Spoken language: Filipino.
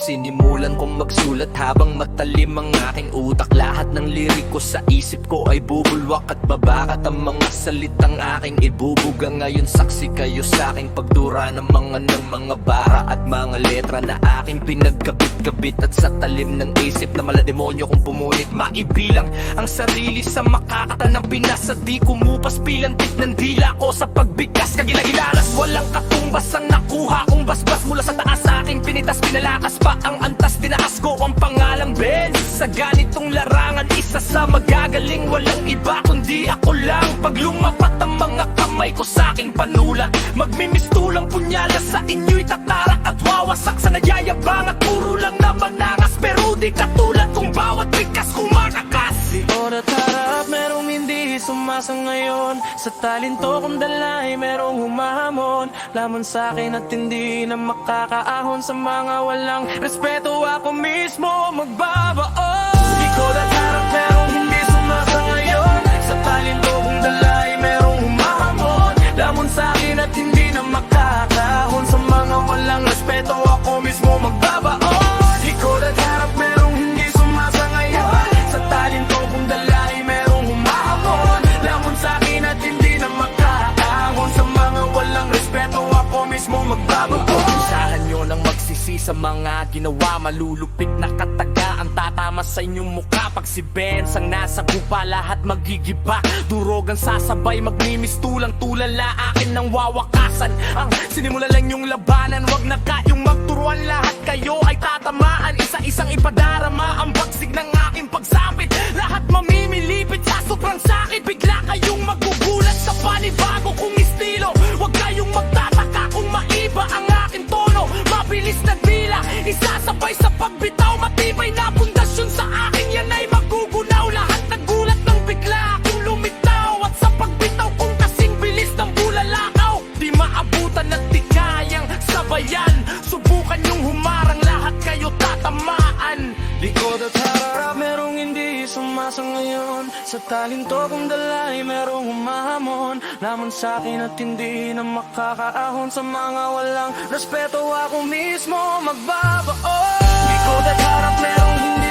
Sinimulan kong magsulat habang matalim ang aking utak. Lahat ng liriko sa isip ko ay bubulwak at babakat. Ang mga salitang aking ibubuga ngayon, saksi kayo sa aking pagdura ng mga bara at mga letra na aking pinagkabit-kabit. At sa talim ng isip na malademonyo kong pumunit, maibilang ang sarili sa makakata ng pinasa. Di kumupas pilantik ng dila ko sa pagbigas kagilagilalas. Walang katumbas ang nakuha kong basbas mula sa taas. Sa aking pinitas, pinalakas pa ang antas. Dinaas ko ang pangalang Ben sa ganitong larangan. Isa sa magagaling, walang iba kundi ako lang. Pag lumapat ang mga kamay ko sa aking panulat, magmimistulang punyala sa inyo'y tatarak at wawasak sa nagyayabang. At puro lang naman nangas, pero di katulad kung bawat bigas kumakakas. Likod at harap, merong hindi sumasa ngayon. Sa talento kong dalay, merong humahamon. Lamon sa akin at hindi na makakaahon. Sa mga walang respeto, ako mismo magbabaon. Likod at harap, merong hindi sumasa ngayon. Sa talento kong dalay, merong humahamon. Lamon sa akin at hindi na makakaahon. Sa mga walang respeto, ako mismo magbabaon. Likod at harap, merong hindi sumasa ngayon. Sa talento kong dalay, merong humahamon. Lamon sa akin at hindi na makakaahon. Sa mga walang respeto, ako mismo magbabaon. Isahan nyo nang magsisi sa mga ginawa. Malulupit na kataga ang tatama sa inyong mukha. Pag si Benz ang nasa gupa, lahat magigiba. Durogang sasabay, magmimistulang tulala. Akin ang wawakasan. Ang sinimula lang yung labanan. Wag na kayong magturuan, lahat kayo ay tatamaan. Isa-isang ipadarama ang bagsig ng aking pagsapit. Lahat mamimilipit sa sobrang sakit. Bigla kayong magugulat sa panibago kong estilo. Wag kayong magtataka kung maiba ang aking tono. Mabilis na dila, isasabay sa pagbitaw. Matibay na pundasyon sa akin, yan ay magugunaw. Lahat nagulat ng bigla akong lumitaw. At sa pagbitaw kong kasing bilis ng bulalakaw, di maabutan at di kayang sabayan. Subukan yung humarang, lahat kayo tatamaan. Likod at harap, merong hindi sumasa ngayon. Sa talento kong dalay, merong humahamon. Lamon sa akin at hindi na makakaahon. Sa mga walang respeto, ako mismo magbabaon. Likod at harap, merong hindi